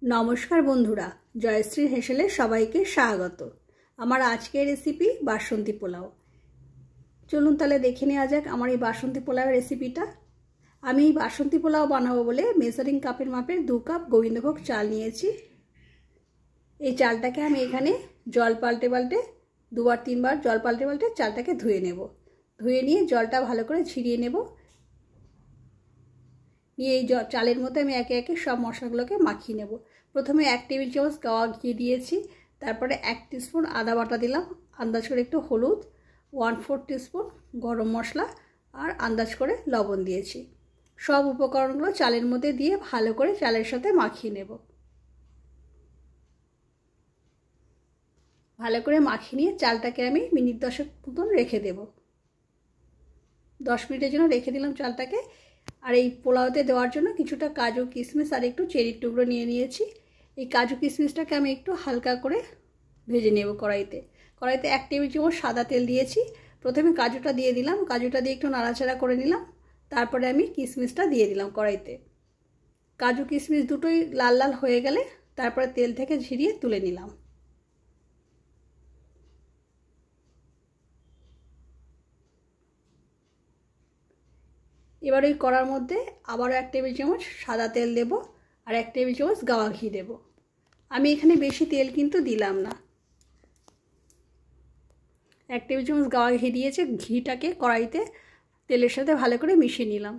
নমস্কার বন্ধুরা, জয়শ্রী হেসেলে সবাইকে স্বাগত। আমার আজকের রেসিপি বাসন্তী পোলাও। চলুন তাহলে দেখে নেওয়া যাক আমার এই বাসন্তী পোলাওয়ের রেসিপিটা। আমি এই বাসন্তী পোলাও বানাবো বলে মেজারিং কাপের মাপের 2 কাপ গোবিন্দভোগ চাল নিয়েছি। এই চালটাকে আমি এখানে জল পাল্টে পাল্টে 2-3 বার জল পাল্টে পাল্টে চালটাকে ধুয়ে নেব। ধুয়ে নিয়ে জলটা ভালো করে ঝরিয়ে নেব। নিয়ে এই চালের মধ্যে আমি একে একে সব মশলাগুলোকে মাখিয়ে নেব। প্রথমে 1 টেবিল চামচ গাওয়া ঘি দিয়েছি, তারপরে 1 টিস্পুন আদা বাটা দিলাম, আন্দাজ করে একটু হলুদ, 1/4 টিস্পুন গরম মশলা আর আন্দাজ করে লবণ দিয়েছি। সব উপকরণগুলো চালের মধ্যে দিয়ে ভালো করে চালের সাথে মাখিয়ে নেব। ভালো করে মাখিয়ে নিয়ে চালটাকে আমি মিনিট 10 মতন রেখে দেব। 10 মিনিটের জন্য রেখে দিলাম চালটাকে। আর এই পোলাওতে দেওয়ার জন্য কিছুটা কাজু কিশমিশ আর একটু চেরির টুকরো নিয়ে নিয়েছি। এই কাজু কিশমিশটাকে আমি একটু হালকা করে ভেজে নেব কড়াইতে। 1 টেবিল চামচ সাদা তেল দিয়েছি। প্রথমে কাজুটা দিয়ে দিলাম, কাজুটা দিয়ে একটু নাড়াচাড়া করে নিলাম, তারপরে আমি কিশমিশটা দিয়ে দিলাম কড়াইতে। কাজু কিশমিশ দুটোই লাল লাল হয়ে গেলে তারপরে তেল থেকে ঝরিয়ে তুলে নিলাম। এবার ওই কড়ার মধ্যে আবারও 1 টেবিল চামচ সাদা তেল দেব আর 1 টেবিল চামচ গাওয়া ঘি দেব। আমি এখানে বেশি তেল কিন্তু দিলাম না। 1 টেবিল চামচ গাওয়া ঘি দিয়েছে। ঘিটাকে কড়াইতে তেলের সাথে ভালো করে মিশিয়ে নিলাম।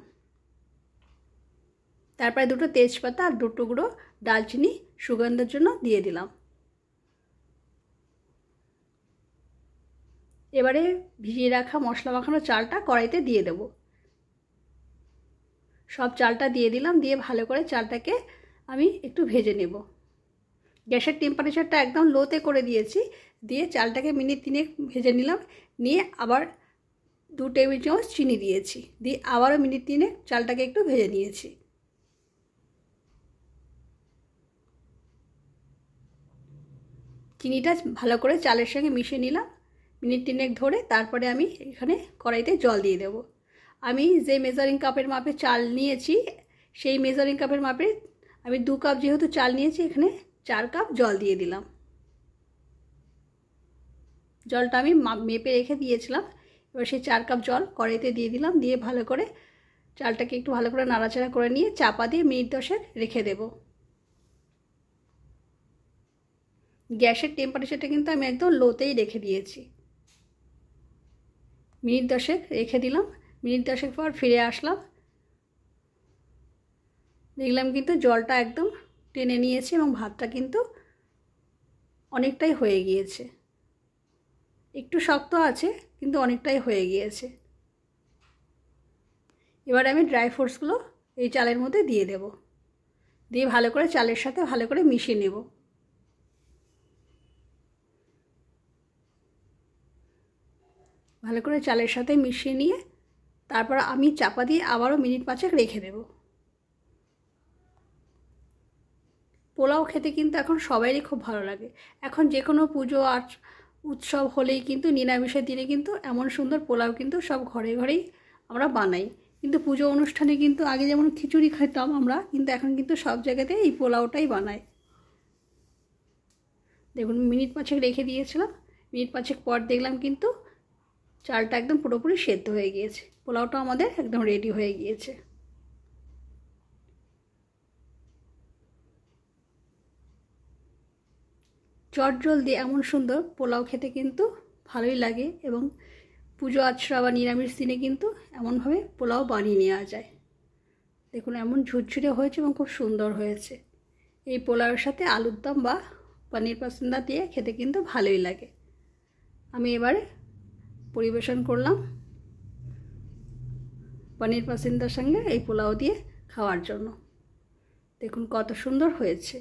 তারপরে 2টো তেজপাতা আর 2 টুকরো ডালচিনি সুগন্ধের জন্য দিয়ে দিলাম। এবারে ভিজিয়ে রাখা মশলা মাখানো চালটা কড়াইতে দিয়ে দেব। সব চালটা দিয়ে দিলাম, দিয়ে ভালো করে চালটাকে আমি একটু ভেজে নেব। গ্যাসের টেম্পারেচারটা একদম লোতে করে দিয়েছি। দিয়ে চালটাকে মিনিট 3 ভেজে নিলাম। নিয়ে আবার 2 টেবিল চামচ চিনি দিয়েছি। দিয়ে আবারও মিনিট 3 চালটাকে একটু ভেজে নিয়েছি। চিনিটা ভালো করে চালের সঙ্গে মিশিয়ে নিলাম মিনিট 3 ধরে। তারপরে আমি এখানে কড়াইতে জল দিয়ে দেব। আমি যে মেজারিং কাপের মাপে চাল নিয়েছি সেই মেজারিং কাপের মাপে আমি 2 কাপ যেহেতু চাল নিয়েছি এখানে 4 কাপ জল দিয়ে দিলাম। জলটা আমি মেপে রেখে দিয়েছিলাম। এবার সেই 4 কাপ জল কড়াইতে দিয়ে দিলাম। দিয়ে ভালো করে চালটাকে একটু ভালো করে নাড়াচাড়া করে নিয়ে চাপা দিয়ে মিনিট 10 রেখে দেব। গ্যাসের টেম্পারেচারটা কিন্তু আমি একদম লোতেই রেখে দিয়েছি। মিনিট 10 রেখে দিলাম। মিনিট 10 পর ফিরে আসলাম। দেখলাম কিন্তু জলটা একদম টেনে নিয়েছে এবং ভাতটা কিন্তু অনেকটাই হয়ে গিয়েছে। একটু শক্ত আছে কিন্তু অনেকটাই হয়ে গিয়েছে। এবার আমি ড্রাই ফ্রুটসগুলো এই চালের মধ্যে দিয়ে দেব। দিয়ে ভালো করে চালের সাথে ভালো করে মিশিয়ে নেব। ভালো করে চালের সাথে মিশিয়ে নিয়ে তারপর আমি চাপা দিয়ে আবারও মিনিট 5 রেখে দেব। পোলাও খেতে কিন্তু এখন সবারই খুব ভালো লাগে। এখন যে কোনো পুজো আর উৎসব হলেই কিন্তু নিরামিষের দিনে কিন্তু এমন সুন্দর পোলাও কিন্তু সব ঘরে ঘরেই আমরা বানাই। কিন্তু পুজো অনুষ্ঠানে কিন্তু আগে যেমন খিচুড়ি খেতাম আমরা, কিন্তু এখন কিন্তু সব জায়গাতে এই পোলাওটাই বানায়। দেখুন মিনিট 5 রেখে দিয়েছিলাম। মিনিট 5 পর দেখলাম কিন্তু চালটা একদম পুরোপুরি সেদ্ধ হয়ে গিয়েছে। পোলাওটা আমাদের একদম রেডি হয়ে গিয়েছে। চটজলদি এমন সুন্দর পোলাও খেতে কিন্তু ভালোই লাগে এবং পুজো আচ্ছা বা নিরামিষ দিনে কিন্তু এমনভাবে পোলাও বানিয়ে নেওয়া যায়। দেখুন এমন ঝুরঝুরে হয়েছে এবং খুব সুন্দর হয়েছে। এই পোলাওয়ের সাথে আলুর দম বা পনির পাসিন্দা দিয়ে খেতে কিন্তু ভালোই লাগে। আমি এবারে পরিবেশন করলাম পনির পাসিন্দার সঙ্গে এই পোলাও দিয়ে খাওয়ার জন্য। দেখুন কত সুন্দর হয়েছে।